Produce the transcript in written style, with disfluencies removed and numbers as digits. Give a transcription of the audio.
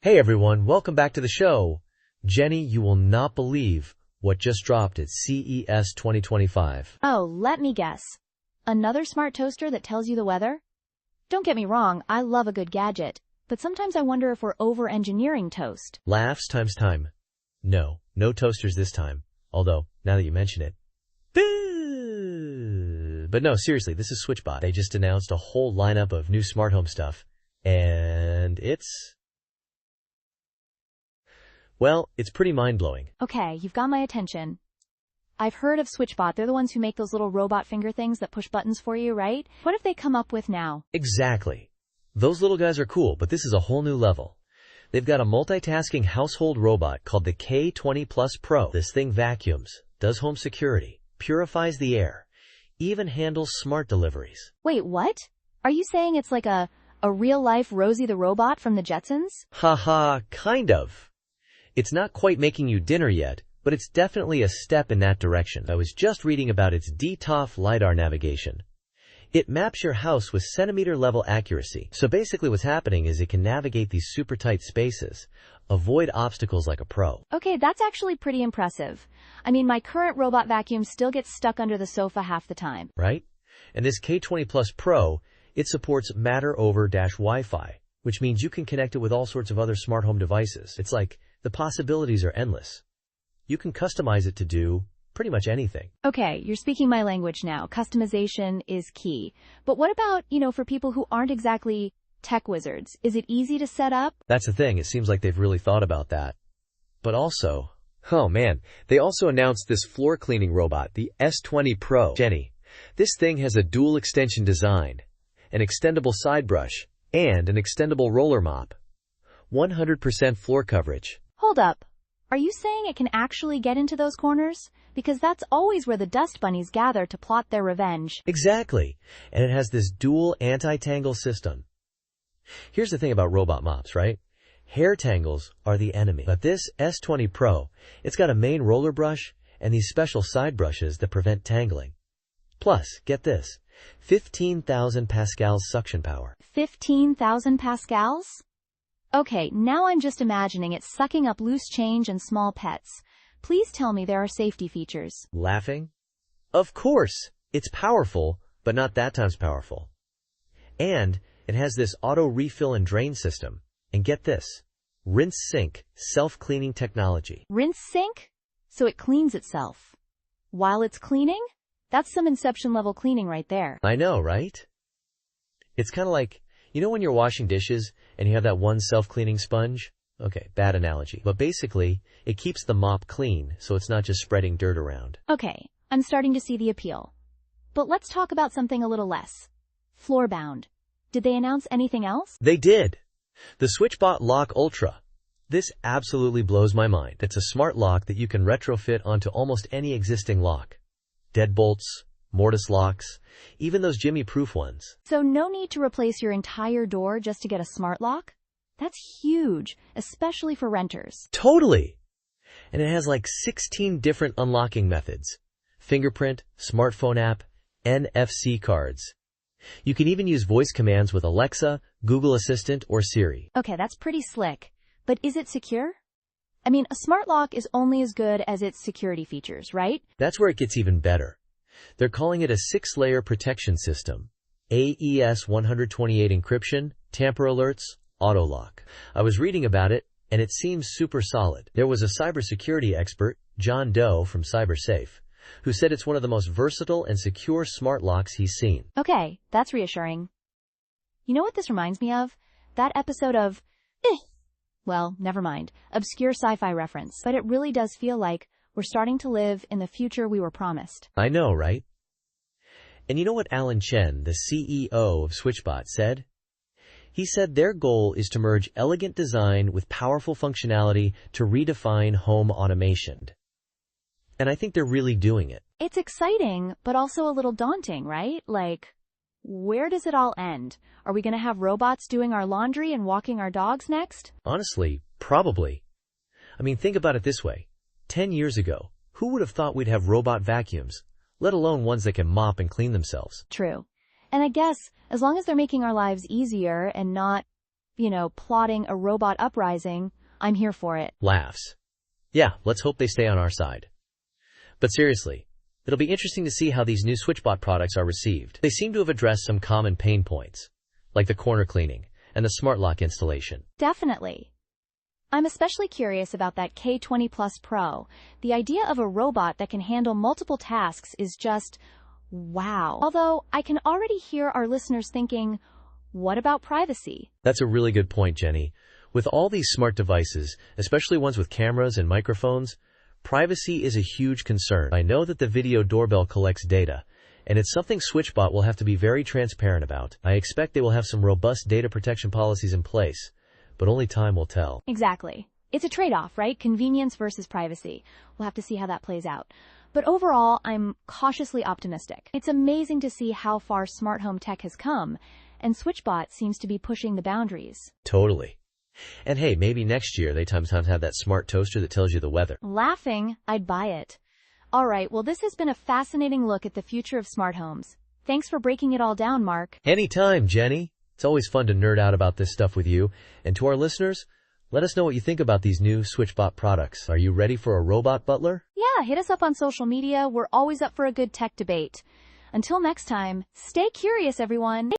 Hey everyone, welcome back to the show. Jenny, you will not believe what just dropped at CES 2025. Oh, let me guess. Another smart toaster that tells you the weather? Don't get me wrong, I love a good gadget, but sometimes I wonder if we're over-engineering toast. Laughs times time. No toasters this time. Although, now that you mention it. But no, seriously, this is SwitchBot. They just announced a whole lineup of new smart home stuff. And well, it's pretty mind-blowing. Okay, you've got my attention. I've heard of SwitchBot. They're the ones who make those little robot finger things that push buttons for you, right? What have they come up with now? Exactly. Those little guys are cool, but this is a whole new level. They've got a multitasking household robot called the K20 Pro. This thing vacuums, does home security, purifies the air, even handles smart deliveries. Wait, what? Are you saying it's like a real-life Rosie the Robot from the Jetsons? Haha, kind of. It's not quite making you dinner yet, but it's definitely a step in that direction. I was just reading about its DTOF LiDAR navigation. It maps your house with centimeter-level accuracy. So basically what's happening is it can navigate these super tight spaces, avoid obstacles like a pro. Okay, that's actually pretty impressive. I mean, my current robot vacuum still gets stuck under the sofa half the time. Right? And this K20 Pro, it supports Matter over Wi-Fi, which means you can connect it with all sorts of other smart home devices. It's like the possibilities are endless. You can customize it to do pretty much anything. Okay, you're speaking my language now. Customization is key. But what about, for people who aren't exactly tech wizards? Is it easy to set up? That's the thing. It seems like they've really thought about that. But also, oh man, they also announced this floor cleaning robot, the S20 Pro. Jenny, this thing has a dual extension design, an extendable side brush, and an extendable roller mop. 100% floor coverage. Hold up. Are you saying it can actually get into those corners? Because that's always where the dust bunnies gather to plot their revenge. Exactly. And it has this dual anti-tangle system. Here's the thing about robot mops, right? Hair tangles are the enemy. But this S20 Pro, it's got a main roller brush and these special side brushes that prevent tangling. Plus, get this, 15,000 pascals suction power. 15,000 pascals? Okay, now I'm just imagining it sucking up loose change and small pets. Please tell me there are safety features. Laughing? Of course! It's powerful, but not that times powerful. And it has this auto refill and drain system. And get this, rinse sink, self-cleaning technology. Rinse sink? So it cleans itself. While it's cleaning? That's some Inception level cleaning right there. I know, right? It's kind of like, when you're washing dishes and you have that one self-cleaning sponge? Okay, bad analogy. But basically, it keeps the mop clean, so it's not just spreading dirt around. Okay, I'm starting to see the appeal. But let's talk about something a little less floor-bound. Did they announce anything else? They did. The SwitchBot Lock Ultra. This absolutely blows my mind. It's a smart lock that you can retrofit onto almost any existing lock. Deadbolts, mortise locks, even those Jimmy-proof ones. So no need to replace your entire door just to get a smart lock? That's huge, especially for renters. Totally! And it has like 16 different unlocking methods. Fingerprint, smartphone app, NFC cards. You can even use voice commands with Alexa, Google Assistant, or Siri. Okay, that's pretty slick. But is it secure? I mean, a smart lock is only as good as its security features, right? That's where it gets even better. They're calling it a 6-layer protection system. AES 128 encryption, tamper alerts, auto lock. I was reading about it, and it seems super solid. There was a cybersecurity expert, John Doe from CyberSafe, who said it's one of the most versatile and secure smart locks he's seen. Okay, that's reassuring. You know what this reminds me of? That episode of, well, never mind, obscure sci-fi reference. But it really does feel like we're starting to live in the future we were promised. I know, right? And you know what Alan Chen, the CEO of SwitchBot, said? He said their goal is to merge elegant design with powerful functionality to redefine home automation. And I think they're really doing it. It's exciting, but also a little daunting, right? Like, where does it all end? Are we going to have robots doing our laundry and walking our dogs next? Honestly, probably. I mean, think about it this way. 10 years ago, who would have thought we'd have robot vacuums, let alone ones that can mop and clean themselves? True. And I guess, as long as they're making our lives easier and not, plotting a robot uprising, I'm here for it. Laughs. Yeah, let's hope they stay on our side. But seriously, it'll be interesting to see how these new SwitchBot products are received. They seem to have addressed some common pain points, like the corner cleaning and the smart lock installation. Definitely. I'm especially curious about that K20 Pro. The idea of a robot that can handle multiple tasks is just wow. Although I can already hear our listeners thinking, what about privacy? That's a really good point, Jenny. With all these smart devices, especially ones with cameras and microphones, privacy is a huge concern. I know that the video doorbell collects data, and it's something SwitchBot will have to be very transparent about. I expect they will have some robust data protection policies in place, but only time will tell. Exactly. It's a trade-off, right? Convenience versus privacy. We'll have to see how that plays out. But overall, I'm cautiously optimistic. It's amazing to see how far smart home tech has come, and SwitchBot seems to be pushing the boundaries. Totally. And hey, maybe next year they sometimes have that smart toaster that tells you the weather. Laughing, I'd buy it. All right, well, this has been a fascinating look at the future of smart homes. Thanks for breaking it all down, Mark. Anytime, Jenny. It's always fun to nerd out about this stuff with you. And to our listeners, let us know what you think about these new SwitchBot products. Are you ready for a robot butler? Yeah, hit us up on social media. We're always up for a good tech debate. Until next time, stay curious, everyone.